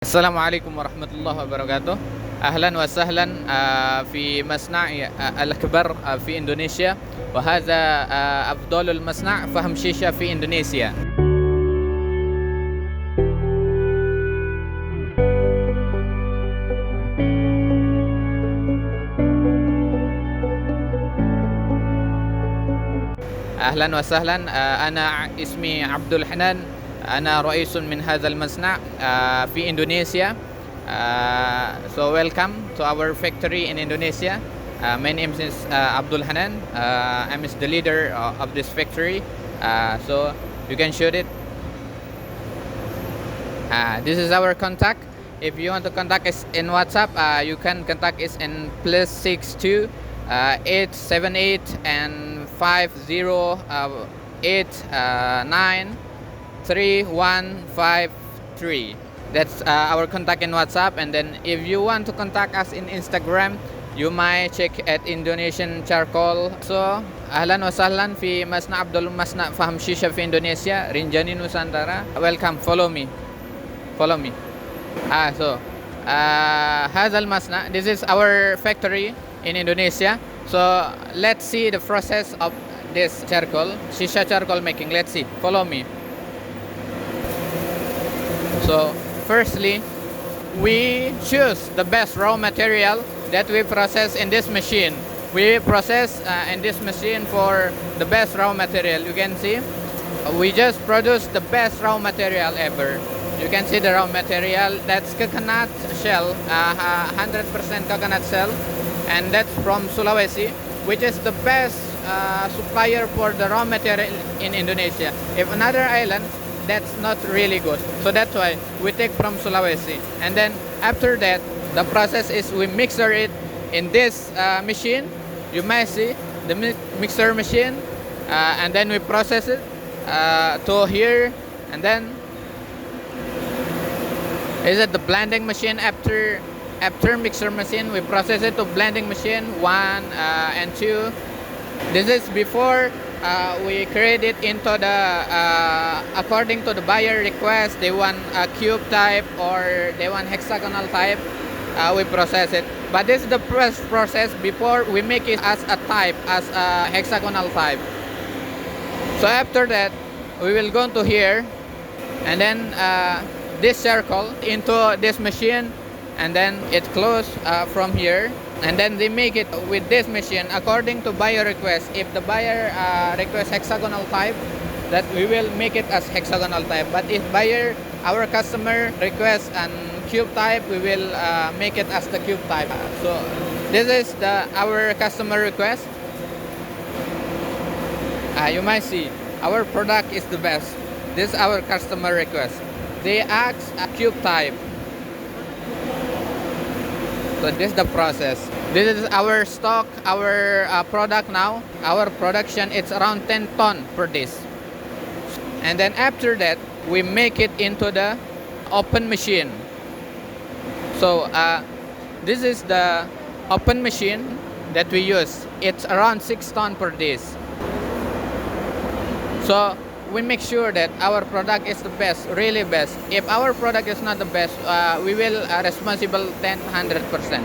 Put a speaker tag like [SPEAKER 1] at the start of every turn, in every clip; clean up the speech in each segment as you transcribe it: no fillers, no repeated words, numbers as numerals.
[SPEAKER 1] السلام عليكم ورحمة الله وبركاته. أهلا وسهلا في مصنع الأكبر في إندونيسيا، وهذا أفضل المصنع فحم شيشة في إندونيسيا. أهلا وسهلا. أنا اسمي عبد الحنان، أنا رئيس من هذا المصنع في إندونيسيا. So welcome to our factory in Indonesia. My name is Abdul Hanan. I'm the leader of this factory. So you can shoot it. This is our contact. If you want to contact us in WhatsApp, you can contact us in +62 878 and 508 3153. That's our contact in WhatsApp. And then if you want to contact us in Instagram, you might check at Indonesian Charcoal. So أهلا وسهلا في مصنع أفضل مصنع فحم الشيشة في إندونيسيا، رينجاني نوسانتارا. Welcome, follow me. هذا المصنع, this is our factory in Indonesia. So let's see the process of this charcoal, Shisha charcoal making. Let's see, follow me. So firstly, we choose the best raw material that we process in this machine. We process in this machine for the best raw material. You can see we just produce the best raw material ever. You can see the raw material, that's coconut shell, 100% coconut shell, and that's from Sulawesi, which is the best supplier for the raw material in Indonesia. If another island, that's not really good. So that's why we take from Sulawesi. And then after that, the process is we mixer it in this machine. You may see the mixer machine, and then we process it to here, and then is it the blending machine. After mixer machine, we process it to blending machine 1 and 2. This is before we create it into the according to the buyer request. They want a cube type or they want hexagonal type. We process it, but this is the first process before we make it as a type, as a hexagonal type. So after that, we will go to here, and then this circle into this machine, and then it close from here, and then they make it with this machine according to buyer request. If the buyer requests hexagonal type, that we will make it as hexagonal type. But if our customer requests an cube type, we will make it as the cube type. So this is our customer request. You might see our product is the best. This is our customer request. They ask a cube type. So this is the process. This is our stock, our product now. Our production, it's around 10 ton per day. And then after that, we make it into the open machine. So this is the open machine that we use. It's around 6 ton per day. So we make sure that our product is the best, really best. If our product is not the best, we will responsible 100%.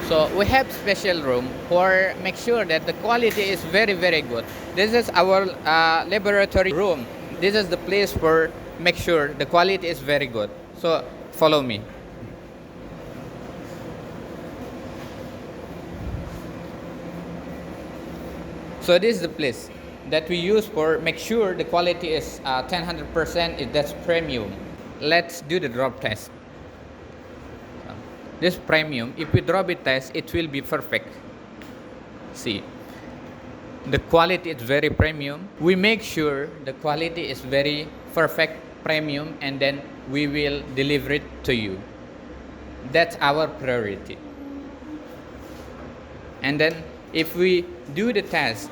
[SPEAKER 1] So we have special room for make sure that the quality is very, very good. This is our laboratory room. This is the place for make sure the quality is very good. So follow me. So this is the place that we use for make sure the quality is 100%. That's premium. Let's do the drop test. This premium, if we drop it test, it will be perfect. See, the quality is very premium. We make sure the quality is very perfect premium, and then we will deliver it to you. That's our priority. And then if we do the test,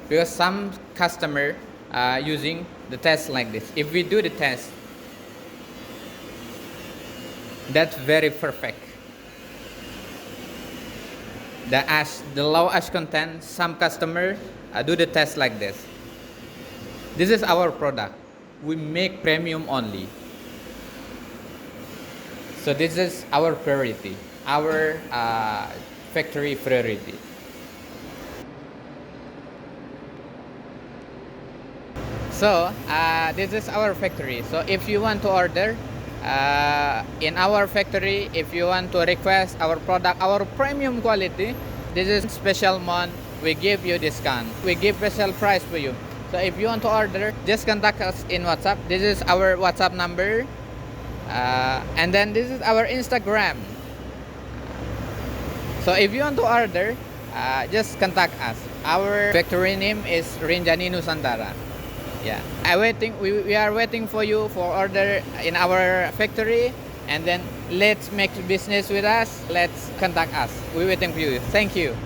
[SPEAKER 1] because some customer using the test like this. If we do the test, that's very perfect. The low ash content, some customer do the test like this. This is our product. We make premium only. So this is our priority, our factory priority. So this is our factory. So if you want to order in our factory, if you want to request our product, our premium quality, this is special month. We give you discount. We give special price for you. So if you want to order, just contact us in WhatsApp. This is our WhatsApp number. And then this is our Instagram. So if you want to order, just contact us. Our factory name is RINJANI NUSANTARA. Yeah, we are waiting for you for order in our factory, and then let's make business with us. Let's contact us. We're waiting for you. Thank you.